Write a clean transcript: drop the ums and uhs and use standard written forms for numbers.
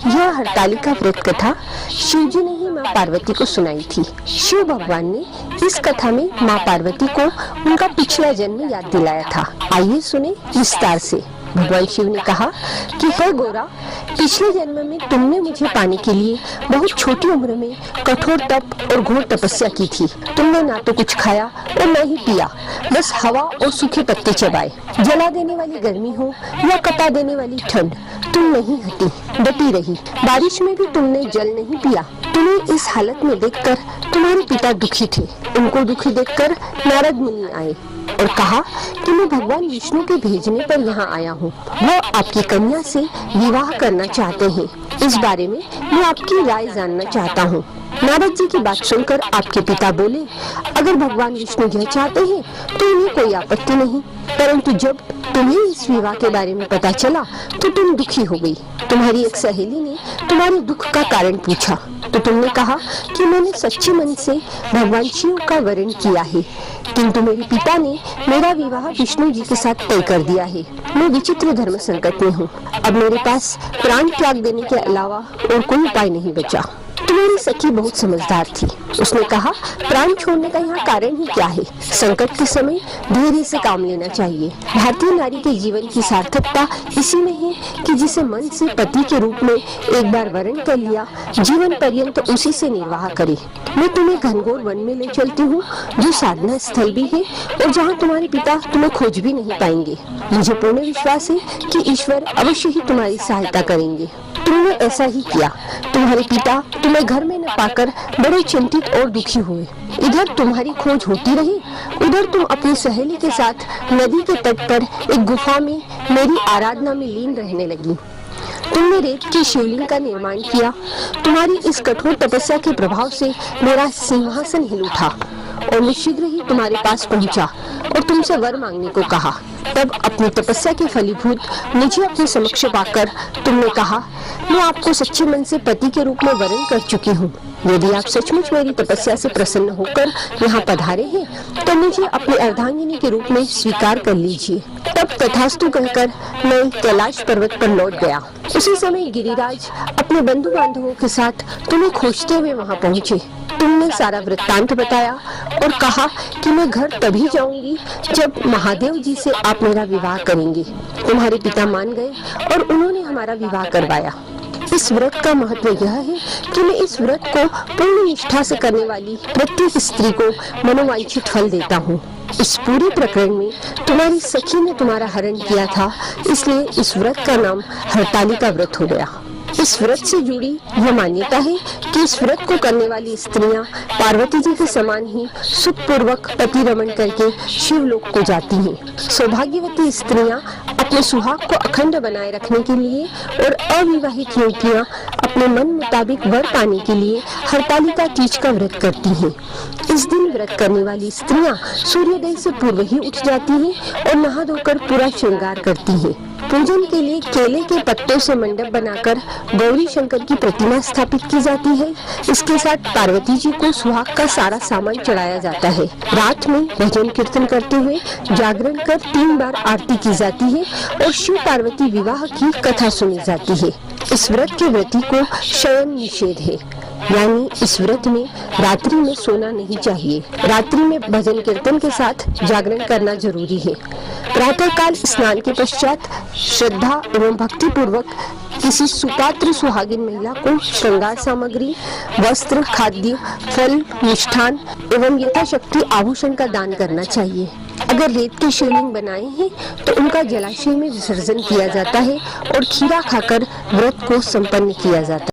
यह हरतालिका व्रत कथा शिव जी ने ही माँ पार्वती को सुनाई थी। शिव भगवान ने इस कथा में माँ पार्वती को उनका पिछला जन्म याद दिलाया था। आइए सुने विस्तार से। भगवान शिव ने कहा कि हे गोरा, पिछले जन्म में तुमने मुझे पाने के लिए बहुत छोटी उम्र में कठोर तप और घोर तपस्या की थी। तुमने ना तो कुछ खाया और न ही पिया, बस हवा और सूखे पत्ते चबाए। जला देने वाली गर्मी हो या कटा देने वाली ठंड, तुम नहीं हटी, डटी रही। बारिश में भी तुमने जल नहीं पिया। तुम्हें इस हालत में देखकर तुम्हारे पिता दुखी थे। उनको दुखी देखकर नारद मुनि आए और कहा कि मैं भगवान विष्णु के भेजने पर यहाँ आया हूँ। वो आपकी कन्या से विवाह करना चाहते हैं। इस बारे में मैं आपकी राय जानना चाहता हूँ। नारद जी की बात सुनकर आपके पिता बोले, अगर भगवान विष्णु यह चाहते हैं तो उन्हें कोई आपत्ति नहीं, परंतु जब तुम्हें इस विवाह के बारे में पता चला तो तुम दुखी हो गई। तुम्हारी एक सहेली ने तुम्हारे दुख का कारण पूछा तो तुमने कहा कि मैंने सच्चे मन से भगवान शिव का वरण किया है, किंतु मेरे पिता ने मेरा विवाह विष्णु जी के साथ तय कर दिया है। मैं विचित्र धर्म संकट में हूँ। अब मेरे पास प्राण त्याग देने के अलावा और कोई उपाय नहीं बचा। तुम्हारी सखी बहुत समझदार थी। उसने कहा, प्राण छोड़ने का यहाँ कारण ही क्या है? संकट के समय धैर्य से काम लेना चाहिए। भारतीय नारी के जीवन की सार्थकता इसी में है कि जिसे मन से पति के रूप में एक बार वरण कर लिया, जीवन पर्यंत उसी से निर्वाह करे। मैं तुम्हें घनघोर वन में ले चलती हूँ, जो साधना स्थल भी है और जहाँ तुम्हारे पिता तुम्हें खोज भी नहीं पाएंगे। मुझे पूर्ण विश्वास है कि ईश्वर अवश्य ही तुम्हारी सहायता करेंगे। तुमने ऐसा ही किया। तुम्हारे पिता तुम्हें घर में न पाकर बड़े चिंतित और दुखी हुए। इधर तुम्हारी खोज होती रही, उधर तुम अपनी सहेली के साथ नदी के तट पर एक गुफा में मेरी आराधना में लीन रहने लगी। तुमने रेत की शिवलिंग का निर्माण किया। तुम्हारी इस कठोर तपस्या के प्रभाव से मेरा सिंहासन हिल उठा और मैं शीघ्र ही तुम्हारे पास पहुंचा और तुमसे वर मांगने को कहा। तब अपनी तपस्या के फलीभूत मुझे अपने समक्ष पाकर तुमने कहा, मैं आपको सच्चे मन से पति के रूप में वरण कर चुकी हूँ। यदि आप सचमुच मेरी तपस्या से प्रसन्न होकर यहाँ पधारे हैं तो मुझे अपनी अर्धांगिनी के रूप में स्वीकार कर लीजिए। तब तथास्तु कहकर मैं कैलाश पर्वत पर लौट गया। उसी समय गिरिराज अपने बंधु बांधवों के साथ तुम्हें खोजते हुए वहाँ पहुँचे। तुमने सारा वृत्तांत बताया और कहा कि मैं घर तभी जाऊंगी जब महादेव जी से आप मेरा विवाह करेंगे। तुम्हारे पिता मान गए और उन्होंने हमारा विवाह करवाया। इस व्रत का महत्व यह है कि मैं इस व्रत को पूर्ण निष्ठा से करने वाली प्रत्येक स्त्री को मनोवांछित फल देता हूँ। इस पूरे प्रकरण में तुम्हारी सखी ने तुम्हारा हरण किया था, इसलिए इस व्रत का नाम हरतालिका व्रत हो गया। इस व्रत से जुड़ी यह मान्यता है कि इस व्रत को करने वाली स्त्रियां पार्वती जी के समान ही सुखपूर्वक पति रमण करके शिवलोक को जाती हैं। सौभाग्यवती स्त्रियां अपने सुहाग को अखंड बनाए रखने के लिए और अविवाहित युवतियां अपने मन मुताबिक वर पाने के लिए हरतालिका तीज का व्रत करती हैं। इस दिन व्रत करने वाली स्त्रियां सूर्योदय से पूर्व ही उठ जाती हैं और नहा धोकर पूरा श्रृंगार करती हैं। पूजन के लिए केले के पत्तों से मंडप बनाकर गौरी शंकर की प्रतिमा स्थापित की जाती है। इसके साथ पार्वती जी को सुहाग का सारा सामान चढ़ाया जाता है। रात में भजन कीर्तन करते हुए जागरण कर 3 बार आरती की जाती है और शिव पार्वती विवाह की कथा सुनी जाती है। इस व्रत के व्रती को शयन निषेध है, यानी इस व्रत में रात्रि में सोना नहीं चाहिए। रात्रि में भजन कीर्तन के साथ जागरण करना जरूरी है। प्रातः काल स्नान के पश्चात श्रद्धा एवं भक्ति पूर्वक किसी सुपात्र सुहागिन महिला को श्रृंगार सामग्री, वस्त्र, खाद्य, फल, मिष्ठान एवं यथाशक्ति आभूषण का दान करना चाहिए। अगर रेत के शिवलिंग बनाए हैं तो उनका जलाशय में विसर्जन किया जाता है और खीरा खाकर व्रत को संपन्न किया जाता है।